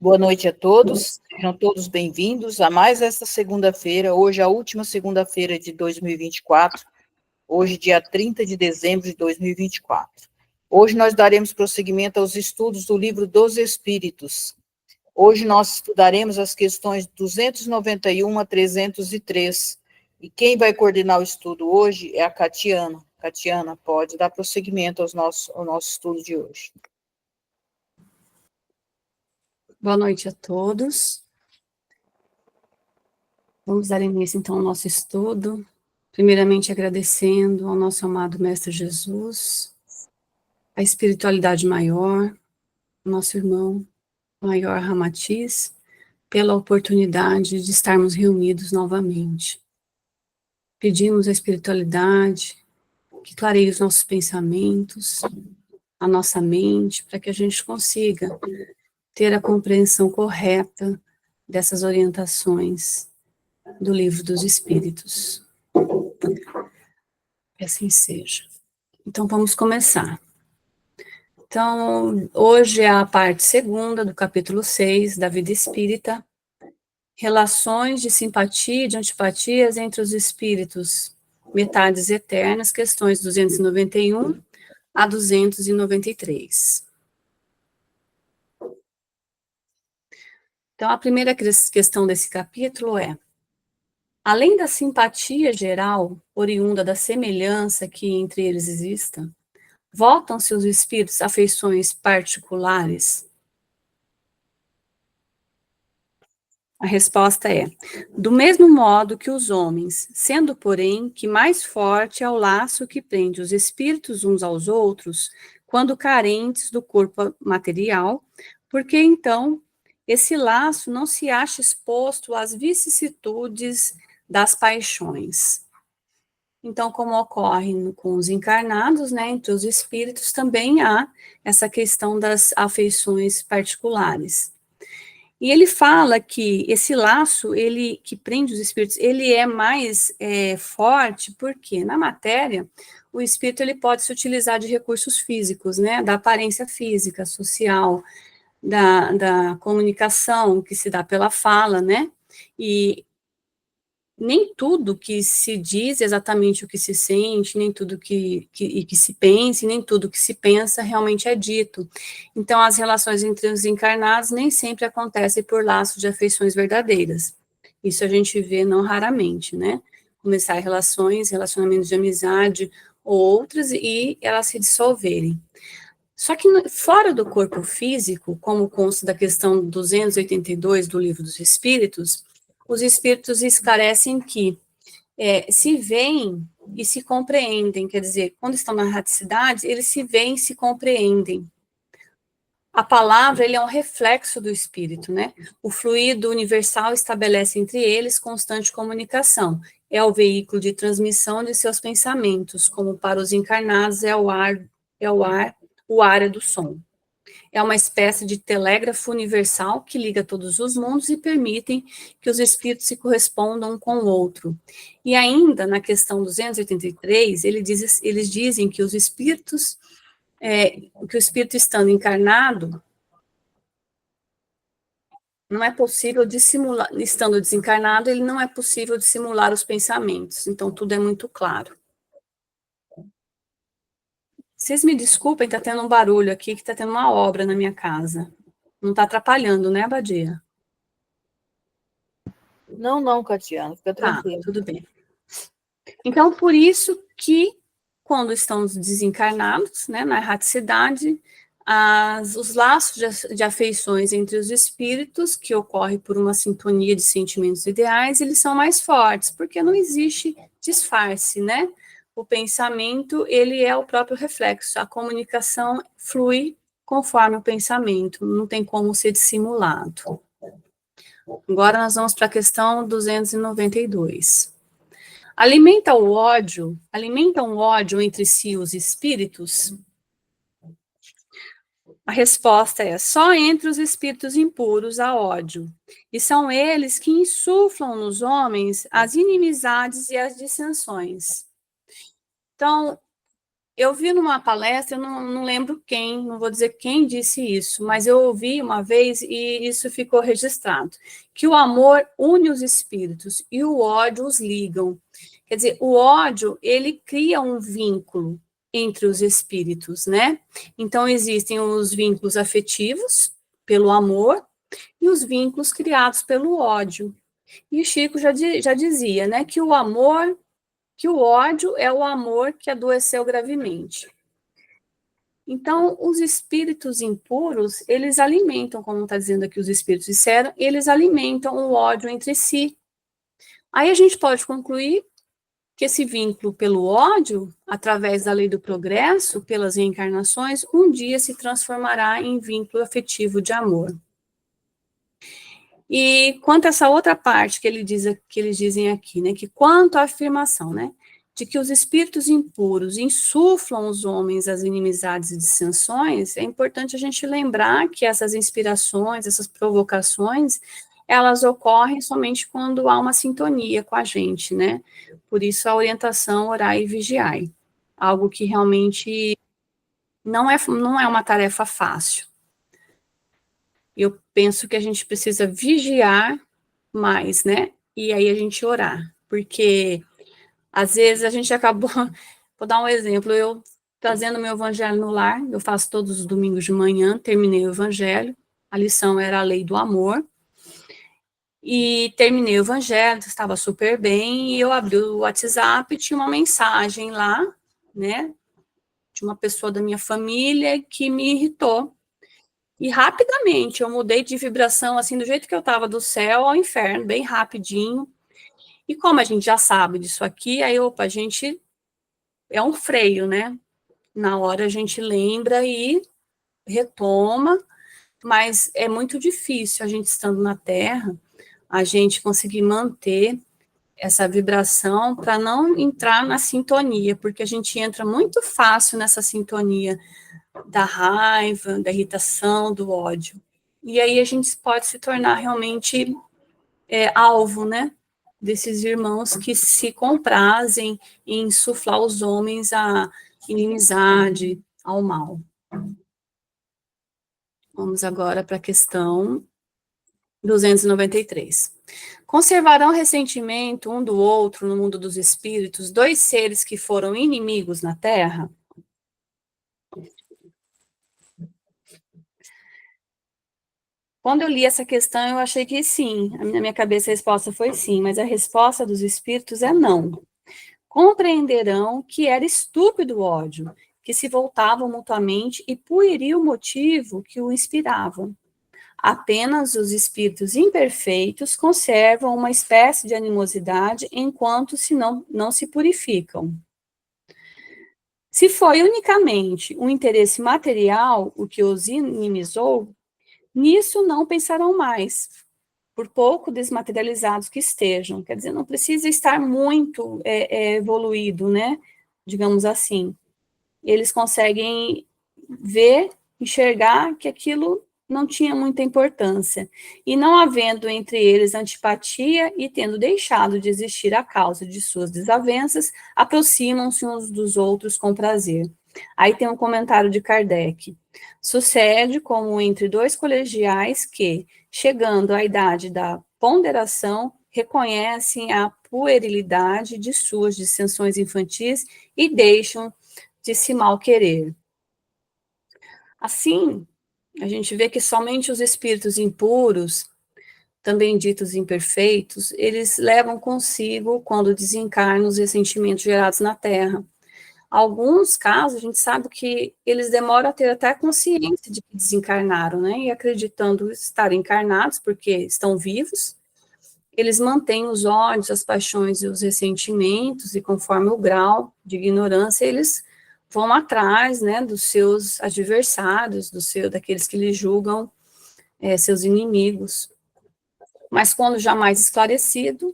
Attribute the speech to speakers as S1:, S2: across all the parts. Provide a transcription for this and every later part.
S1: Boa noite a todos, sejam todos bem-vindos a mais esta segunda-feira, hoje a última segunda-feira de 2024, hoje dia 30 de dezembro de 2024. Hoje nós daremos prosseguimento aos estudos do livro dos Espíritos. Hoje nós estudaremos as questões 291 a 303, e quem vai coordenar o estudo hoje é a Catiana. Catiana, pode dar prosseguimento ao nosso estudo de hoje.
S2: Boa noite a todos. Vamos dar início, então, ao nosso estudo. Primeiramente, agradecendo ao nosso amado Mestre Jesus, a espiritualidade maior, nosso irmão maior Ramatiz, pela oportunidade de estarmos reunidos novamente. Pedimos à espiritualidade que clareie os nossos pensamentos, a nossa mente, para que a gente consiga ter a compreensão correta dessas orientações do Livro dos Espíritos. Que assim seja. Então, vamos começar. Então, hoje é a parte segunda do capítulo 6 da Vida Espírita, relações de simpatia e de antipatias entre os espíritos, metades eternas, questões 291 a 293. Então, a primeira questão desse capítulo é: além da simpatia geral, oriunda da semelhança que entre eles exista, voltam-se os espíritos a afeições particulares? A resposta é: do mesmo modo que os homens, sendo, porém, que mais forte é o laço que prende os espíritos uns aos outros, quando carentes do corpo material, porque então esse laço não se acha exposto às vicissitudes das paixões. Então, como ocorre com os encarnados, né, entre os espíritos, também há essa questão das afeições particulares. E ele fala que esse laço, ele que prende os espíritos, ele é mais forte, porque na matéria, o espírito ele pode se utilizar de recursos físicos, né, da aparência física, social, da comunicação que se dá pela fala, né, e nem tudo que se diz exatamente o que se sente, nem tudo que se pensa, nem tudo que se pensa realmente é dito. Então, as relações entre os encarnados nem sempre acontecem por laços de afeições verdadeiras. Isso a gente vê não raramente, né? Começar relacionamentos de amizade ou outras, e elas se dissolverem. Só que fora do corpo físico, como consta da questão 282 do Livro dos Espíritos, os espíritos esclarecem que se veem e se compreendem, quer dizer, quando estão na erraticidade, eles se veem e se compreendem. A palavra, ele é um reflexo do espírito, né? O fluido universal estabelece entre eles constante comunicação. É o veículo de transmissão de seus pensamentos, como para os encarnados é o ar é do som. É uma espécie de telégrafo universal que liga todos os mundos e permitem que os espíritos se correspondam um com o outro. E ainda, na questão 283, eles dizem que os espíritos, que o espírito estando encarnado, não é possível dissimular, estando desencarnado, ele não é possível dissimular os pensamentos. Então, tudo é muito claro. Vocês me desculpem, está tendo um barulho aqui, que está tendo uma obra na minha casa. Não está atrapalhando, né, Abadia?
S1: Não, Catiana, fica tranquilo.
S2: Tá, tudo bem. Então, por isso que, quando estamos desencarnados, né, na erraticidade, os laços de afeições entre os espíritos, que ocorre por uma sintonia de sentimentos ideais, eles são mais fortes, porque não existe disfarce, né? O pensamento, ele é o próprio reflexo, a comunicação flui conforme o pensamento, não tem como ser dissimulado. Agora nós vamos para a questão 292. Alimentam um ódio entre si os espíritos? A resposta é: só entre os espíritos impuros há ódio, e são eles que insuflam nos homens as inimizades e as dissensões. Então, Eu vi numa palestra, eu não lembro quem, não vou dizer quem disse isso, mas eu ouvi uma vez e isso ficou registrado, que o amor une os espíritos e o ódio os ligam. Quer dizer, o ódio, ele cria um vínculo entre os espíritos, né? Então, existem os vínculos afetivos, pelo amor, e os vínculos criados pelo ódio. E o Chico já dizia, né, que o ódio é o amor que adoeceu gravemente. Então, os espíritos impuros, eles alimentam, como está dizendo aqui os espíritos disseram, eles alimentam o ódio entre si. Aí a gente pode concluir que esse vínculo pelo ódio, através da lei do progresso, pelas reencarnações, um dia se transformará em vínculo afetivo de amor. E quanto a essa outra parte que eles dizem aqui, né, que quanto à afirmação, né, de que os espíritos impuros insuflam os homens as inimizades e dissensões, é importante a gente lembrar que essas inspirações, essas provocações, elas ocorrem somente quando há uma sintonia com a gente, né? Por isso a orientação orai e vigiai, algo que realmente não é uma tarefa fácil. Eu penso que a gente precisa vigiar mais, né? E aí a gente orar, porque às vezes a gente acabou, vou dar um exemplo, eu trazendo meu evangelho no lar, eu faço todos os domingos de manhã, terminei o evangelho, a lição era a lei do amor, e terminei o evangelho, estava super bem, e eu abri o WhatsApp e tinha uma mensagem lá, né, de uma pessoa da minha família que me irritou. E rapidamente eu mudei de vibração, assim, do jeito que eu estava, do céu ao inferno, bem rapidinho. E como a gente já sabe disso aqui, aí, opa, a gente é um freio, né? Na hora a gente lembra e retoma, mas é muito difícil a gente estando na Terra, a gente conseguir manter essa vibração para não entrar na sintonia, porque a gente entra muito fácil nessa sintonia da raiva, da irritação, do ódio. E aí a gente pode se tornar realmente alvo, né, desses irmãos que se comprazem em insuflar os homens a inimizade, ao mal. Vamos agora para a questão 293. Conservarão ressentimento um do outro no mundo dos espíritos dois seres que foram inimigos na Terra? Quando eu li essa questão, eu achei que sim. Na minha cabeça a resposta foi sim, mas a resposta dos espíritos é não. Compreenderão que era estúpido o ódio, que se voltavam mutuamente e puniriam o motivo que o inspiravam. Apenas os espíritos imperfeitos conservam uma espécie de animosidade enquanto não se purificam. Se foi unicamente um interesse material o que os inimizou, nisso não pensarão mais, por pouco desmaterializados que estejam. Quer dizer, não precisa estar muito evoluído, né? Digamos assim. Eles conseguem ver, enxergar que aquilo não tinha muita importância. E não havendo entre eles antipatia e tendo deixado de existir a causa de suas desavenças, aproximam-se uns dos outros com prazer. Aí tem um comentário de Kardec. Sucede como entre dois colegiais que, chegando à idade da ponderação, reconhecem a puerilidade de suas dissensões infantis e deixam de se mal querer. Assim, a gente vê que somente os espíritos impuros, também ditos imperfeitos, eles levam consigo, quando desencarnam, os ressentimentos gerados na Terra. Alguns casos, a gente sabe que eles demoram a ter até consciência de que desencarnaram, né? E acreditando estar encarnados, porque estão vivos, eles mantêm os ódios, as paixões e os ressentimentos, e conforme o grau de ignorância, eles vão atrás, né, dos seus adversários, daqueles que lhes julgam seus inimigos. Mas quando já mais esclarecido,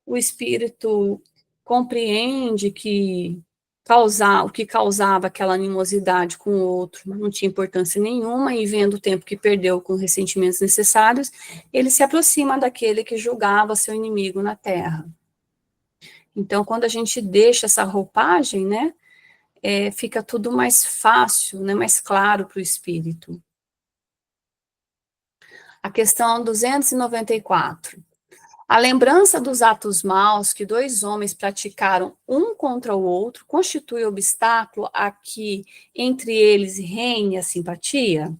S2: o espírito compreende que o que causava aquela animosidade com o outro não tinha importância nenhuma, e vendo o tempo que perdeu com ressentimentos necessários, ele se aproxima daquele que julgava seu inimigo na Terra. Então, quando a gente deixa essa roupagem, né, fica tudo mais fácil, né, mais claro para o espírito. A questão 294. A lembrança dos atos maus que dois homens praticaram um contra o outro constitui obstáculo a que entre eles reine a simpatia?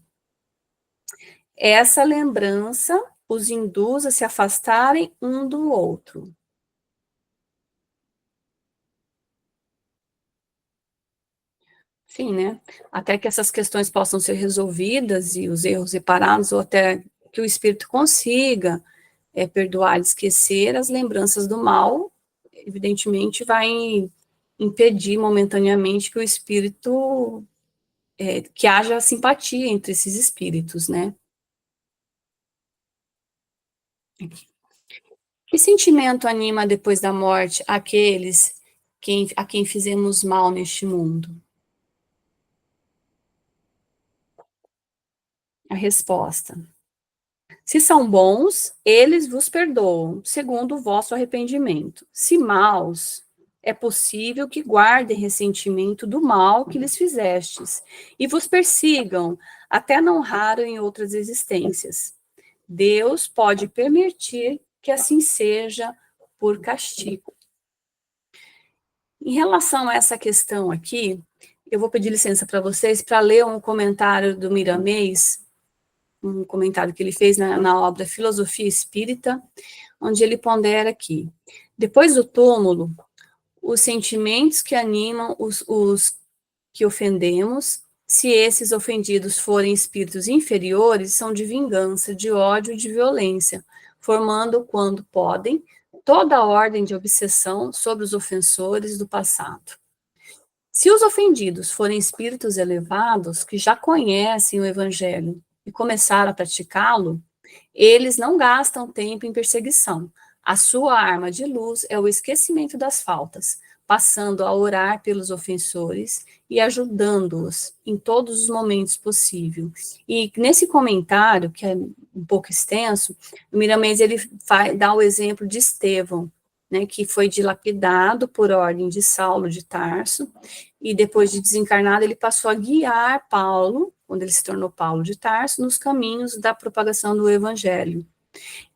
S2: Essa lembrança os induz a se afastarem um do outro. Sim, né? Até que essas questões possam ser resolvidas e os erros reparados, ou até que o espírito consiga perdoar e esquecer, as lembranças do mal, evidentemente, vai impedir momentaneamente que o espírito, que haja simpatia entre esses espíritos, né? Que sentimento anima depois da morte aqueles a quem fizemos mal neste mundo? A resposta: se são bons, eles vos perdoam, segundo o vosso arrependimento. Se maus, é possível que guardem ressentimento do mal que lhes fizestes, e vos persigam, até não raro em outras existências. Deus pode permitir que assim seja por castigo. Em relação a essa questão aqui, eu vou pedir licença para vocês para ler um comentário do Miramês, um comentário que ele fez na obra Filosofia Espírita, onde ele pondera aqui: depois do túmulo, os sentimentos que animam os que ofendemos, se esses ofendidos forem espíritos inferiores, são de vingança, de ódio e de violência, formando, quando podem, toda a ordem de obsessão sobre os ofensores do passado. Se os ofendidos forem espíritos elevados, que já conhecem o Evangelho e começaram a praticá-lo, eles não gastam tempo em perseguição. A sua arma de luz é o esquecimento das faltas, passando a orar pelos ofensores e ajudando-os em todos os momentos possíveis. E nesse comentário, que é um pouco extenso, o Miramês ele dá o exemplo de Estevão, né, que foi dilapidado por ordem de Saulo de Tarso, e depois de desencarnado, ele passou a guiar Paulo, quando ele se tornou Paulo de Tarso, nos caminhos da propagação do Evangelho.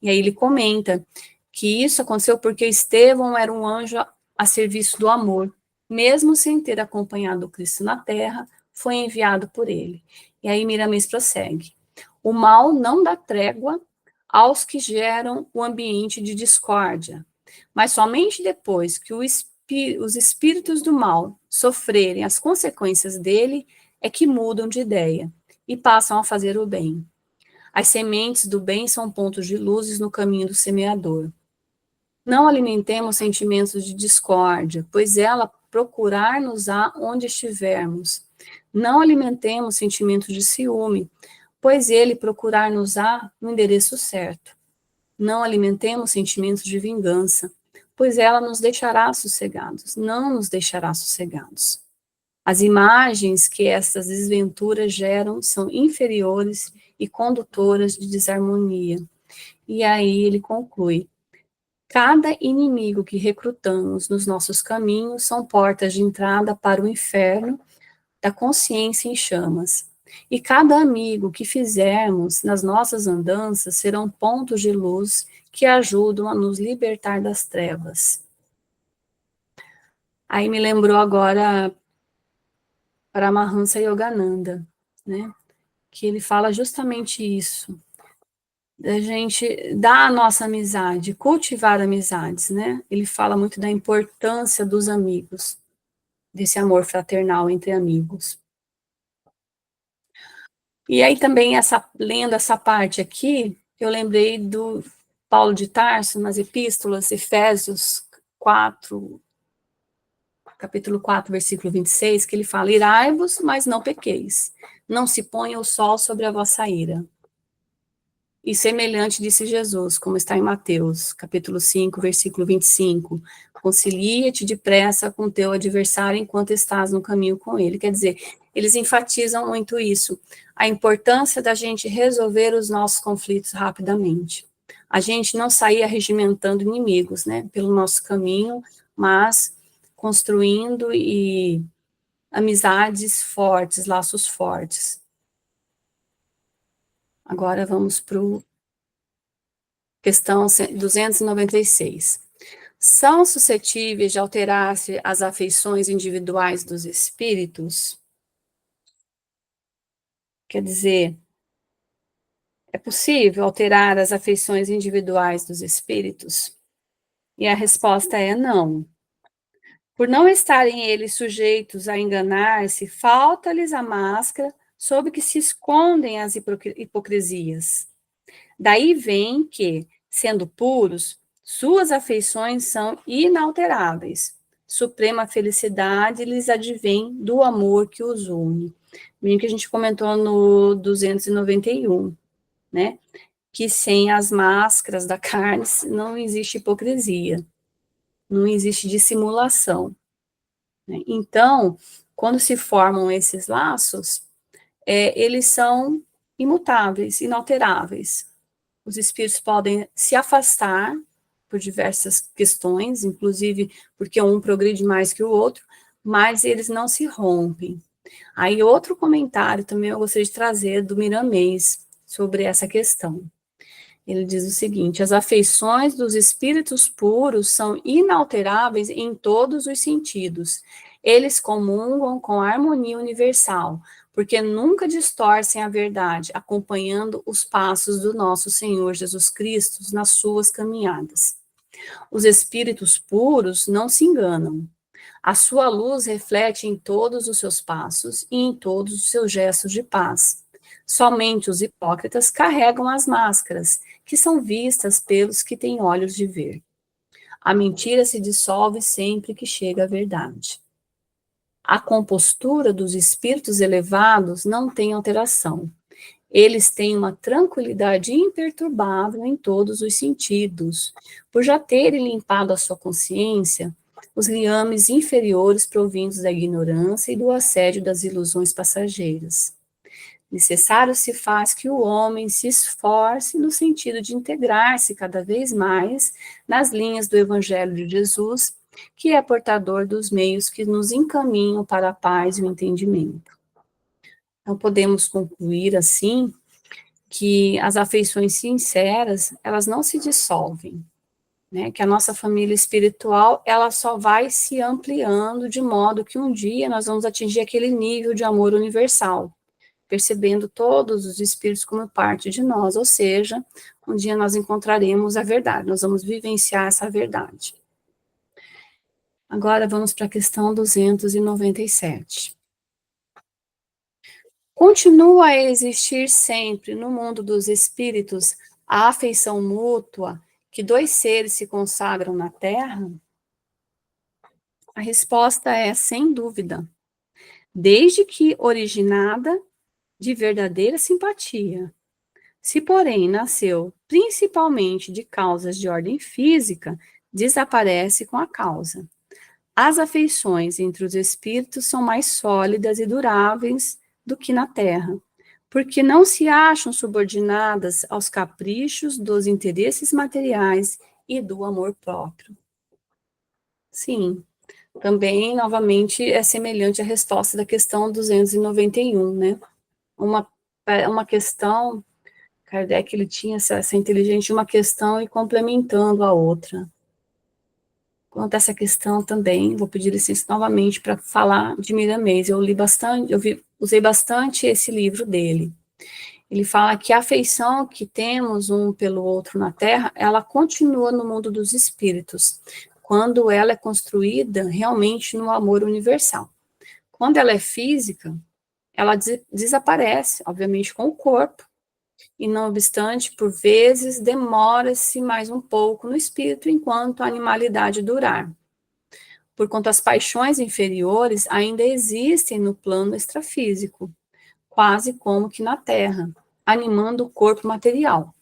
S2: E aí ele comenta que isso aconteceu porque Estevão era um anjo a serviço do amor, mesmo sem ter acompanhado Cristo na Terra, foi enviado por ele. E aí Miramês prossegue: o mal não dá trégua aos que geram o ambiente de discórdia, mas somente depois que os espíritos do mal sofrerem as consequências dele é que mudam de ideia e passam a fazer o bem. As sementes do bem são pontos de luzes no caminho do semeador. Não alimentemos sentimentos de discórdia, pois ela procurar-nos-á onde estivermos. Não alimentemos sentimentos de ciúme, pois ele procurar-nos-á no endereço certo. Não alimentemos sentimentos de vingança, pois ela nos deixará sossegados, não nos deixará sossegados. As imagens que estas desventuras geram são inferiores e condutoras de desarmonia. E aí ele conclui: cada inimigo que recrutamos nos nossos caminhos são portas de entrada para o inferno da consciência em chamas. E cada amigo que fizermos nas nossas andanças serão pontos de luz que ajudam a nos libertar das trevas. Aí me lembrou agora Paramahansa Yogananda, né? Que ele fala justamente isso, da gente dar a nossa amizade, cultivar amizades, né? Ele fala muito da importância dos amigos, desse amor fraternal entre amigos. E aí também, lendo essa parte aqui, eu lembrei do Paulo de Tarso, nas epístolas, Efésios 4, capítulo 4, versículo 26, que ele fala: irai-vos, mas não pequeis, não se ponha o sol sobre a vossa ira. E semelhante disse Jesus, como está em Mateus, capítulo 5, versículo 25, concilia-te depressa com teu adversário enquanto estás no caminho com ele. Quer dizer, eles enfatizam muito isso, a importância da gente resolver os nossos conflitos rapidamente. A gente não sair arregimentando inimigos, né, pelo nosso caminho, mas construindo e amizades fortes, laços fortes. Agora vamos para a questão 296. São suscetíveis de alterar-se as afeições individuais dos espíritos? Quer dizer, é possível alterar as afeições individuais dos espíritos? E a resposta é não. Por não estarem eles sujeitos a enganar-se, falta-lhes a máscara sob que se escondem as hipocrisias. Daí vem que, sendo puros, suas afeições são inalteráveis. Suprema felicidade lhes advém do amor que os une. Bem que a gente comentou no 291, né? Que sem as máscaras da carne não existe hipocrisia, não existe dissimulação. Né? Então, quando se formam esses laços, eles são imutáveis, inalteráveis. Os espíritos podem se afastar por diversas questões, inclusive porque um progride mais que o outro, mas eles não se rompem. Aí, outro comentário também eu gostaria de trazer do Miramês sobre essa questão. Ele diz o seguinte: as afeições dos espíritos puros são inalteráveis em todos os sentidos. Eles comungam com a harmonia universal, porque nunca distorcem a verdade, acompanhando os passos do nosso Senhor Jesus Cristo nas suas caminhadas. Os espíritos puros não se enganam. A sua luz reflete em todos os seus passos e em todos os seus gestos de paz. Somente os hipócritas carregam as máscaras, que são vistas pelos que têm olhos de ver. A mentira se dissolve sempre que chega a verdade. A compostura dos espíritos elevados não tem alteração. Eles têm uma tranquilidade imperturbável em todos os sentidos, por já terem limpado a sua consciência os liames inferiores provindos da ignorância e do assédio das ilusões passageiras. Necessário se faz que o homem se esforce no sentido de integrar-se cada vez mais nas linhas do Evangelho de Jesus, que é portador dos meios que nos encaminham para a paz e o entendimento. Então, podemos concluir, assim, que as afeições sinceras, elas não se dissolvem, né? Que a nossa família espiritual, ela só vai se ampliando de modo que um dia nós vamos atingir aquele nível de amor universal, percebendo todos os espíritos como parte de nós, ou seja, um dia nós encontraremos a verdade, nós vamos vivenciar essa verdade. Agora vamos para a questão 297. Continua a existir sempre no mundo dos espíritos a afeição mútua que dois seres se consagram na Terra? A resposta é sem dúvida. Desde que originada de verdadeira simpatia. Se, porém, nasceu principalmente de causas de ordem física, desaparece com a causa. As afeições entre os espíritos são mais sólidas e duráveis do que na Terra, porque não se acham subordinadas aos caprichos dos interesses materiais e do amor próprio. Sim, também, novamente, é semelhante à resposta da questão 291, né? Uma questão, Kardec, ele tinha essa inteligência, uma questão e complementando a outra. Quanto a essa questão também, vou pedir licença novamente para falar de Miramês. Eu li bastante, usei bastante esse livro dele. Ele fala que a afeição que temos um pelo outro na Terra, ela continua no mundo dos espíritos, quando ela é construída realmente no amor universal. Quando ela é física, ela desaparece, obviamente, com o corpo, e não obstante, por vezes, demora-se mais um pouco no espírito enquanto a animalidade durar. Porquanto as paixões inferiores ainda existem no plano extrafísico, quase como que na Terra, animando o corpo material.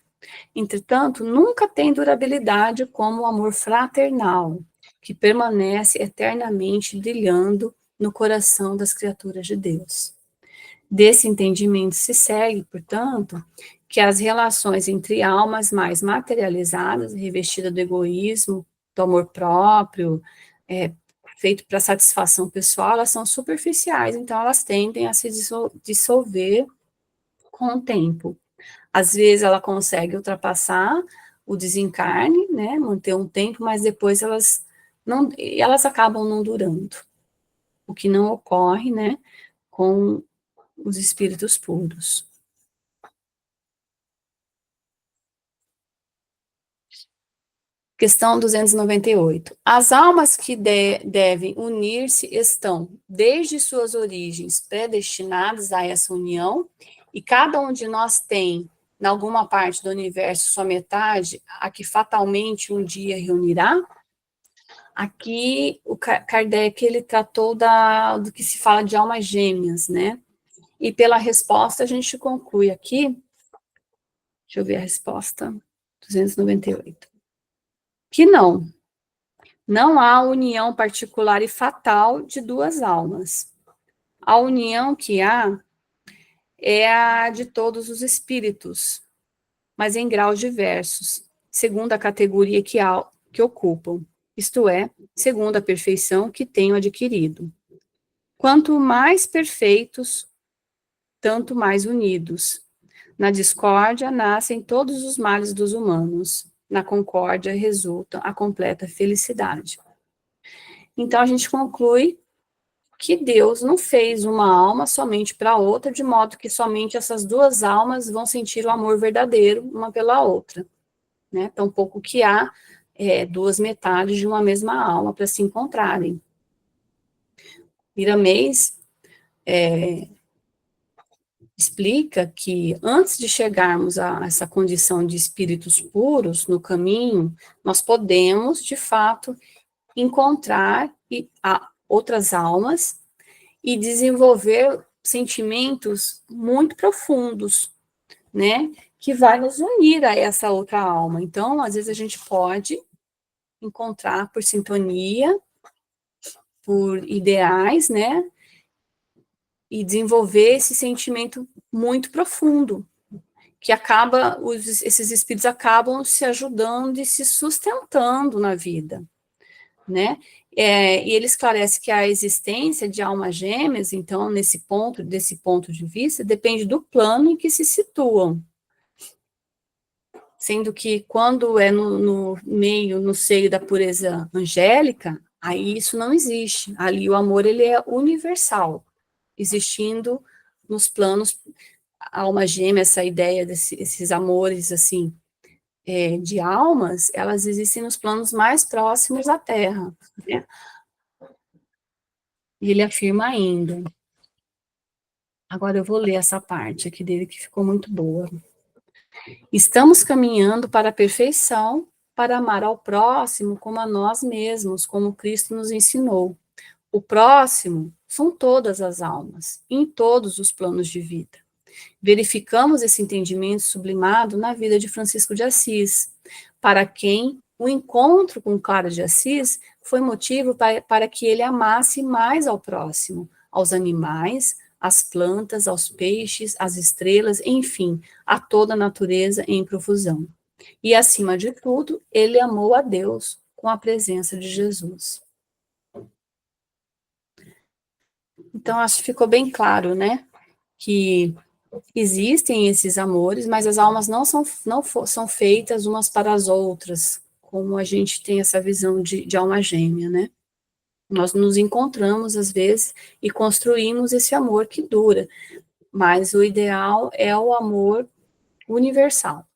S2: Entretanto, nunca tem durabilidade como o amor fraternal, que permanece eternamente brilhando no coração das criaturas de Deus. Desse entendimento se segue, portanto, que as relações entre almas mais materializadas, revestidas do egoísmo, do amor próprio, feito para satisfação pessoal, elas são superficiais, então elas tendem a se dissolver com o tempo. Às vezes ela consegue ultrapassar o desencarne, né, manter um tempo, mas depois elas acabam não durando, o que não ocorre, né, com os espíritos puros. Questão 298. As almas que devem unir-se estão, desde suas origens, predestinadas a essa união, e cada um de nós tem, em alguma parte do universo, sua metade, a que fatalmente um dia reunirá. Aqui, o Kardec, ele tratou do que se fala de almas gêmeas, né? E pela resposta, a gente conclui aqui, deixa eu ver a resposta, 298. Que não há união particular e fatal de duas almas. A união que há é a de todos os espíritos, mas em graus diversos, segundo a categoria que ocupam, isto é, segundo a perfeição que tenham adquirido. Quanto mais perfeitos, tanto mais unidos. Na discórdia nascem todos os males dos humanos. Na concórdia resulta a completa felicidade. Então, a gente conclui que Deus não fez uma alma somente para outra, de modo que somente essas duas almas vão sentir o amor verdadeiro uma pela outra, né? Tampouco que há duas metades de uma mesma alma para se encontrarem. Miramês explica que antes de chegarmos a essa condição de espíritos puros no caminho, nós podemos, de fato, encontrar outras almas e desenvolver sentimentos muito profundos, né, que vai nos unir a essa outra alma. Então, às vezes a gente pode encontrar por sintonia, por ideais, né, e desenvolver esse sentimento muito profundo, que esses espíritos acabam se ajudando e se sustentando na vida, né? E ele esclarece que a existência de almas gêmeas, então, desse ponto de vista, depende do plano em que se situam. Sendo que quando é no seio da pureza angélica, aí isso não existe. Ali o amor, ele é universal, existindo nos planos, a alma gêmea, essa ideia desses amores, assim, de almas, elas existem nos planos mais próximos à Terra, né? E ele afirma ainda. Agora eu vou ler essa parte aqui dele que ficou muito boa. Estamos caminhando para a perfeição, para amar ao próximo como a nós mesmos, como Cristo nos ensinou. O próximo são todas as almas, em todos os planos de vida. Verificamos esse entendimento sublimado na vida de Francisco de Assis, para quem o encontro com Clara de Assis foi motivo para que ele amasse mais ao próximo, aos animais, às plantas, aos peixes, às estrelas, enfim, a toda a natureza em profusão. E, acima de tudo, ele amou a Deus com a presença de Jesus. Então, acho que ficou bem claro, né, que existem esses amores, mas as almas não são feitas umas para as outras, como a gente tem essa visão de alma gêmea, né? Nós nos encontramos, às vezes, e construímos esse amor que dura, mas o ideal é o amor universal.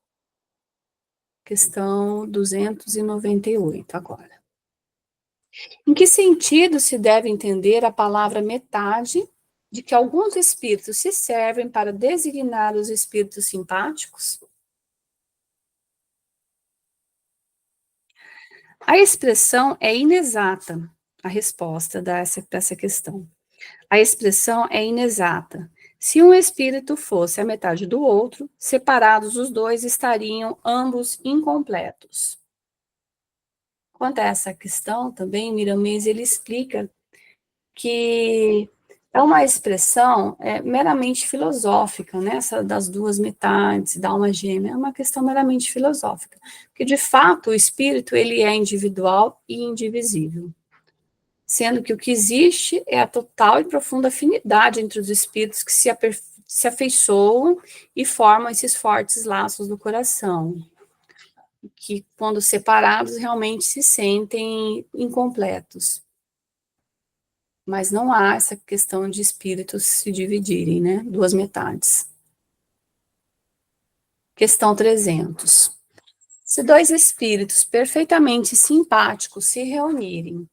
S2: Questão 298, agora. Em que sentido se deve entender a palavra metade, de que alguns espíritos se servem para designar os espíritos simpáticos? A expressão é inexata, a resposta dessa questão. A expressão é inexata. Se um espírito fosse a metade do outro, separados os dois estariam ambos incompletos. Quanto a essa questão, também, Miramês, ele explica que é uma expressão meramente filosófica, né? Essa das duas metades, da alma gêmea, é uma questão meramente filosófica, porque, de fato, o espírito, ele é individual e indivisível. sendo que o que existe é a total e profunda afinidade entre os espíritos que se afeiçoam e formam esses fortes laços do coração, que, quando separados, realmente se sentem incompletos. Mas não há essa questão de espíritos se dividirem, né? Duas metades. Questão 300. Se dois espíritos perfeitamente simpáticos se reunirem,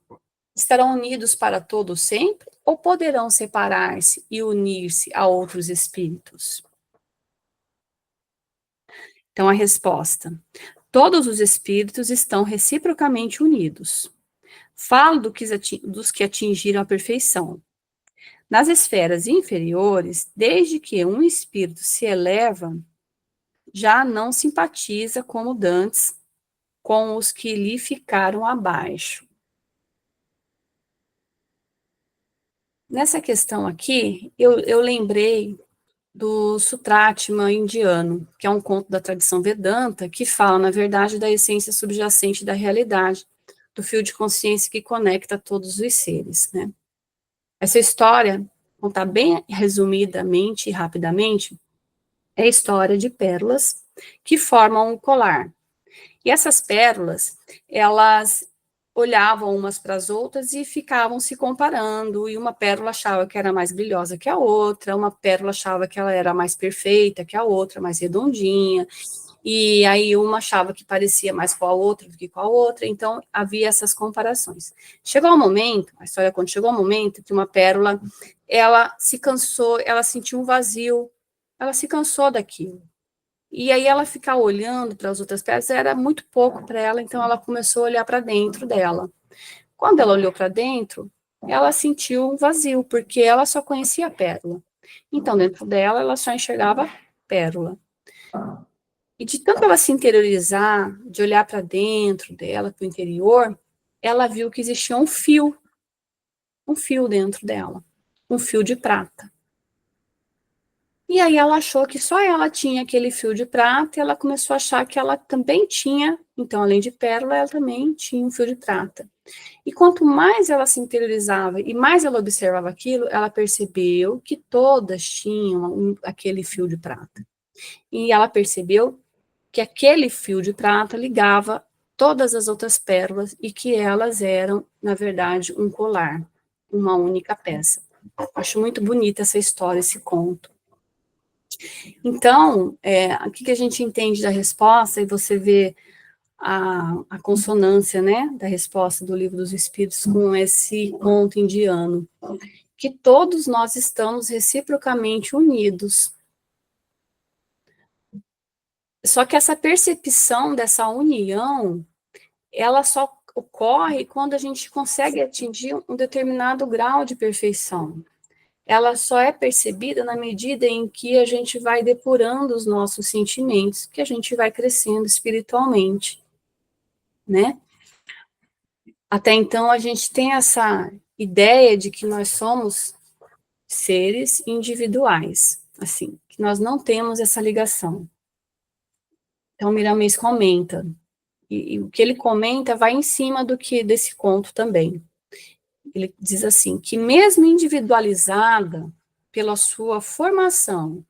S2: estarão unidos para todo sempre ou poderão separar-se e unir-se a outros espíritos? Então, a resposta: todos os espíritos estão reciprocamente unidos. Falo dos que atingiram a perfeição. Nas esferas inferiores, desde que um espírito se eleva, já não simpatiza como dantes com os que lhe ficaram abaixo. Nessa questão aqui, eu lembrei do Sutratma indiano, que é um conto da tradição Vedanta, que fala, na verdade, da essência subjacente da realidade, do fio de consciência que conecta todos os seres, né? Essa história, contar bem resumidamente e rapidamente, é a história de pérolas que formam um colar. E essas pérolas, elas olhavam umas para as outras e ficavam se comparando, e uma pérola achava que era mais brilhosa que a outra, uma pérola achava que ela era mais perfeita que a outra, mais redondinha, e aí uma achava que parecia mais com a outra do que com a outra, então havia essas comparações. Chegou um momento, a história conta, chegou um momento que uma pérola, ela se cansou, ela sentiu um vazio, ela se cansou daquilo. E aí ela ficar olhando para as outras pérolas era muito pouco para ela, então ela começou a olhar para dentro dela. Quando ela olhou para dentro, ela sentiu um vazio, porque ela só conhecia a pérola. Então, dentro dela, ela só enxergava pérola. E de tanto ela se interiorizar, de olhar para dentro dela, para o interior, ela viu que existia um fio dentro dela, um fio de prata. E aí ela achou que só ela tinha aquele fio de prata, e ela começou a achar que ela também tinha, então, além de pérola, ela também tinha um fio de prata. E quanto mais ela se interiorizava e mais ela observava aquilo, ela percebeu que todas tinham aquele fio de prata. E ela percebeu que aquele fio de prata ligava todas as outras pérolas e que elas eram, na verdade, um colar, uma única peça. Acho muito bonita essa história, esse conto. Então, o que a gente entende da resposta, e você vê a consonância, né, da resposta do Livro dos Espíritos com esse conto indiano, que todos nós estamos reciprocamente unidos. Só que essa percepção dessa união, ela só ocorre quando a gente consegue atingir um determinado grau de perfeição. Ela só é percebida na medida em que a gente vai depurando os nossos sentimentos, que a gente vai crescendo espiritualmente, né? Até então, a gente tem essa ideia de que nós somos seres individuais, assim, que nós não temos essa ligação. Então, Miramês comenta, e o que ele comenta vai em cima desse conto também. Ele diz assim, que mesmo individualizada pela sua formação,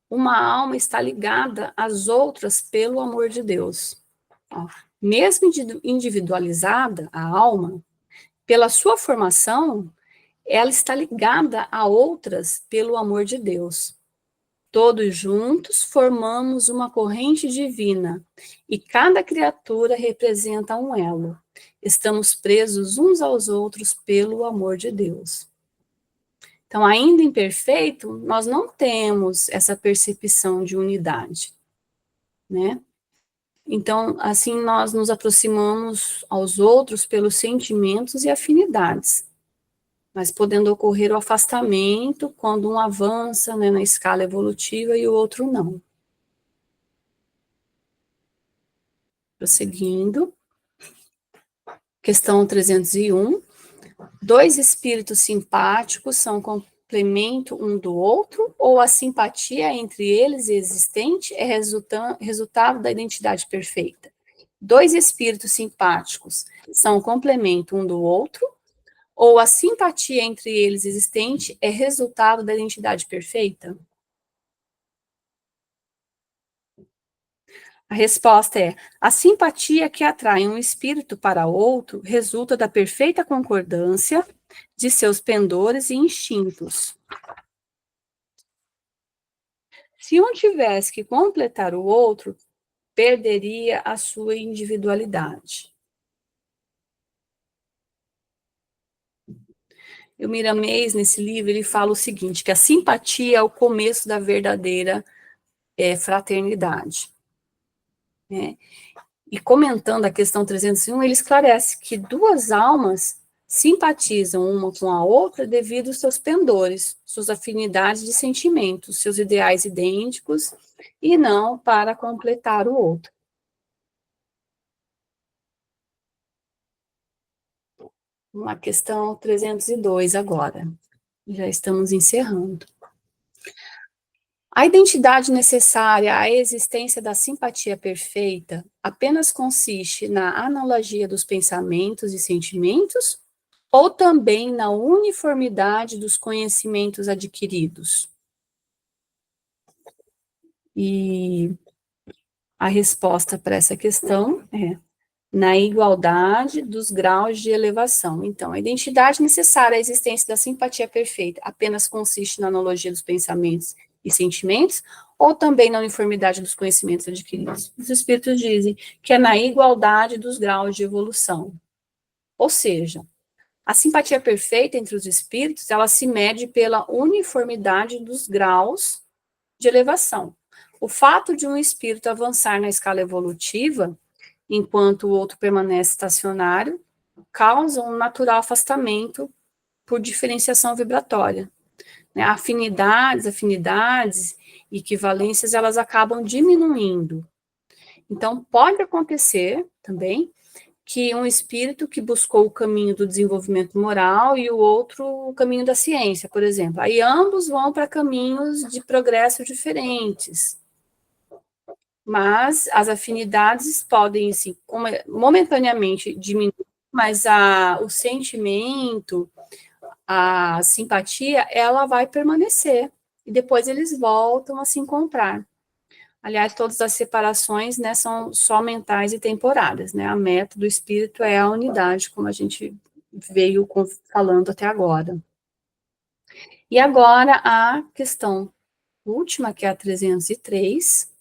S2: uma alma está ligada às outras pelo amor de Deus. Ó, mesmo individualizada, a alma, pela sua formação, ela está ligada a outras pelo amor de Deus. Todos juntos formamos uma corrente divina e cada criatura representa um elo. Estamos presos uns aos outros pelo amor de Deus. Então, ainda imperfeito, nós não temos essa percepção de unidade, né? Então, assim, nós nos aproximamos aos outros pelos sentimentos e afinidades, mas podendo ocorrer o afastamento quando um avança, né, na escala evolutiva e o outro não. Prosseguindo. Questão 301. Dois espíritos simpáticos são complemento um do outro, ou a simpatia entre eles existente é resultado da identidade perfeita? Dois espíritos simpáticos são complemento um do outro, Ou a simpatia entre eles existente é resultado da identidade perfeita? A resposta é: a simpatia que atrai um espírito para outro resulta da perfeita concordância de seus pendores e instintos. Se um tivesse que completar o outro, perderia a sua individualidade. E o Miramês, nesse livro, ele fala o seguinte, que a simpatia é o começo da verdadeira fraternidade. Né? E comentando a questão 301, ele esclarece que duas almas simpatizam uma com a outra devido aos seus pendores, suas afinidades de sentimentos, seus ideais idênticos, e não para completar o outro. Na questão 302 agora. Já estamos encerrando. A identidade necessária à existência da simpatia perfeita apenas consiste na analogia dos pensamentos e sentimentos ou também na uniformidade dos conhecimentos adquiridos? E a resposta para essa questão é na igualdade dos graus de elevação. Então, a identidade necessária à existência da simpatia perfeita apenas consiste na analogia dos pensamentos e sentimentos, ou também na uniformidade dos conhecimentos adquiridos? Os espíritos dizem que é na igualdade dos graus de evolução. Ou seja, a simpatia perfeita entre os espíritos, ela se mede pela uniformidade dos graus de elevação. O fato de um espírito avançar na escala evolutiva enquanto o outro permanece estacionário, causa um natural afastamento por diferenciação vibratória. Afinidades e equivalências, elas acabam diminuindo. Então, pode acontecer também que um espírito que buscou o caminho do desenvolvimento moral e o outro o caminho da ciência, por exemplo. Aí ambos vão para caminhos de progresso diferentes. Mas as afinidades podem, assim, momentaneamente diminuir, mas o sentimento, a simpatia, ela vai permanecer. E depois eles voltam a se encontrar. Aliás, todas as separações, né, são só mentais e temporárias, né? A meta do espírito é a unidade, como a gente veio falando até agora. E agora a questão última, que é a 303,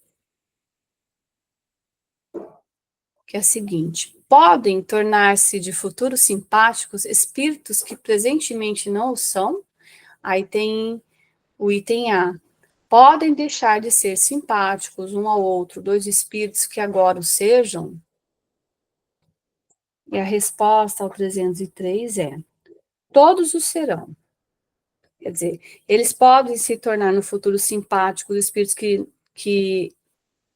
S2: que é a seguinte: podem tornar-se de futuro simpáticos espíritos que presentemente não o são? Aí tem o item A. Podem deixar de ser simpáticos um ao outro dois espíritos que agora o sejam? E a resposta ao 303 é: todos o serão. Quer dizer, eles podem se tornar no futuro simpáticos espíritos que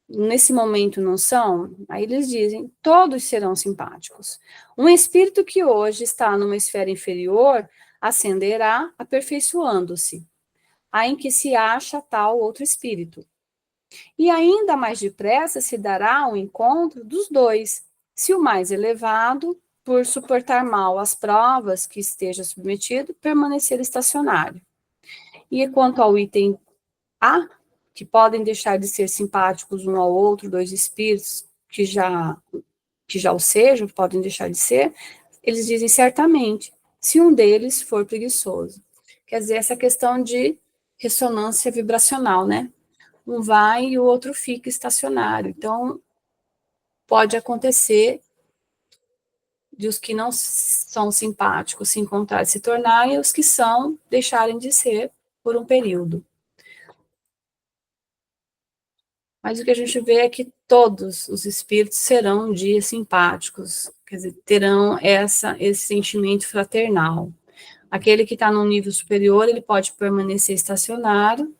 S2: nesse momento não são, aí eles dizem, todos serão simpáticos. Um espírito que hoje está numa esfera inferior ascenderá aperfeiçoando-se, a em que se acha tal outro espírito. E ainda mais depressa se dará o encontro dos dois, se o mais elevado, por suportar mal as provas que esteja submetido, permanecer estacionário. E quanto ao item A, que podem deixar de ser simpáticos um ao outro, dois espíritos que já o sejam, podem deixar de ser, eles dizem certamente, se um deles for preguiçoso. Quer dizer, essa questão de ressonância vibracional, né? Um vai e o outro fica estacionário. Então, pode acontecer de os que não são simpáticos se encontrarem, se tornarem, e os que são, deixarem de ser por um período. Mas o que a gente vê é que todos os espíritos serão um dia simpáticos, quer dizer, terão esse sentimento fraternal. Aquele que está num nível superior, ele pode permanecer estacionário,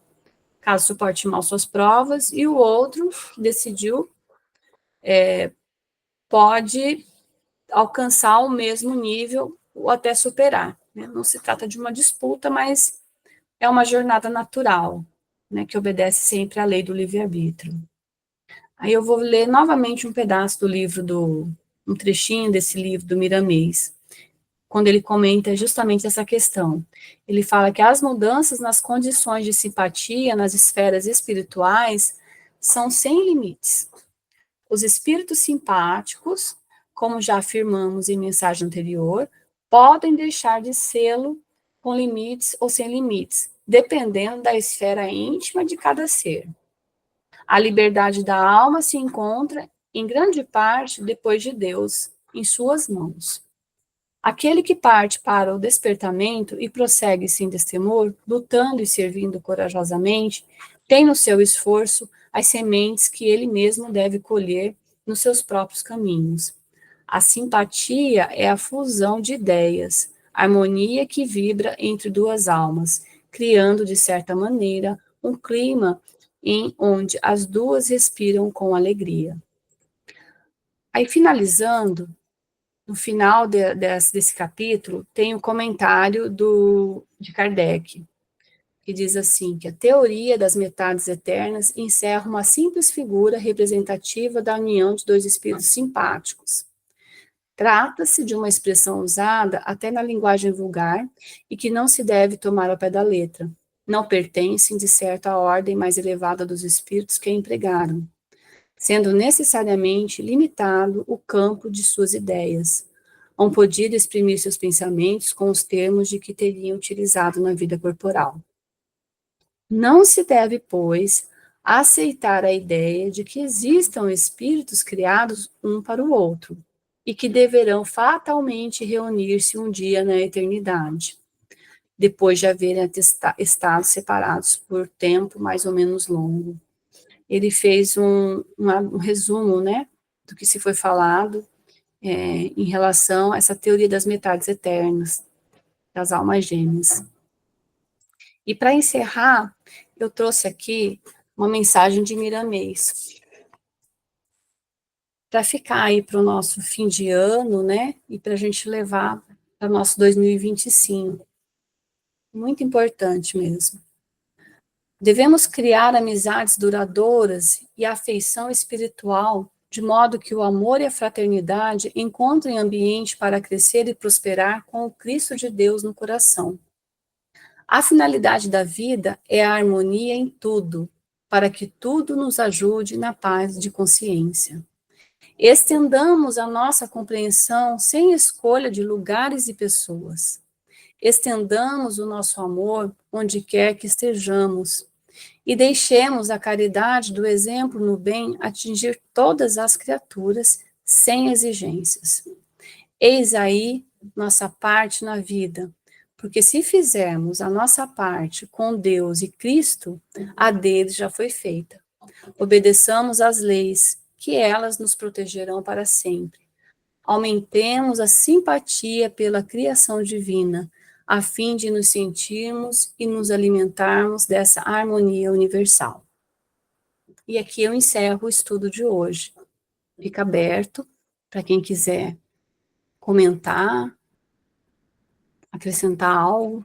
S2: caso suporte mal suas provas, e o outro, que decidiu, pode alcançar o mesmo nível ou até superar. Né? Não se trata de uma disputa, mas é uma jornada natural, né, que obedece sempre à lei do livre-arbítrio. Aí eu vou ler novamente um pedaço do livro um trechinho desse livro do Miramês. quando ele comenta justamente essa questão. Ele fala que as mudanças nas condições de simpatia nas esferas espirituais são sem limites. Os espíritos simpáticos, como já afirmamos em mensagem anterior, podem deixar de sê-lo com limites ou sem limites, dependendo da esfera íntima de cada ser. A liberdade da alma se encontra, em grande parte, depois de Deus, em suas mãos. Aquele que parte para o despertamento e prossegue sem destemor, lutando e servindo corajosamente, tem no seu esforço as sementes que ele mesmo deve colher nos seus próprios caminhos. A simpatia é a fusão de ideias, a harmonia que vibra entre duas almas, criando, de certa maneira, um clima em onde as duas respiram com alegria. Aí, finalizando, no final desse capítulo, tem um comentário de Kardec, que diz assim, que a teoria das metades eternas encerra uma simples figura representativa da união de dois espíritos simpáticos. Trata-se de uma expressão usada até na linguagem vulgar e que não se deve tomar ao pé da letra. Não pertencem, de certo, à ordem mais elevada dos espíritos que a empregaram, sendo necessariamente limitado o campo de suas ideias. Não podiam exprimir seus pensamentos com os termos de que teriam utilizado na vida corporal. Não se deve, pois, aceitar a ideia de que existam espíritos criados um para o outro e que deverão fatalmente reunir-se um dia na eternidade, depois de haverem estado separados por tempo mais ou menos longo. Ele fez um resumo, né, do que se foi falado em relação a essa teoria das metades eternas, das almas gêmeas. E para encerrar, eu trouxe aqui uma mensagem de Miramês, para ficar aí para o nosso fim de ano, né, e para a gente levar para o nosso 2025. Muito importante mesmo. Devemos criar amizades duradouras e afeição espiritual, de modo que o amor e a fraternidade encontrem ambiente para crescer e prosperar com o Cristo de Deus no coração. A finalidade da vida é a harmonia em tudo, para que tudo nos ajude na paz de consciência. Estendamos a nossa compreensão sem escolha de lugares e pessoas. Estendamos o nosso amor onde quer que estejamos e deixemos a caridade do exemplo no bem atingir todas as criaturas sem exigências. Eis aí nossa parte na vida, porque se fizermos a nossa parte com Deus e Cristo, a deles já foi feita. Obedeçamos às leis, que elas nos protegerão para sempre. Aumentemos a simpatia pela criação divina, a fim de nos sentirmos e nos alimentarmos dessa harmonia universal. E aqui eu encerro o estudo de hoje. Fica aberto para quem quiser comentar, acrescentar algo.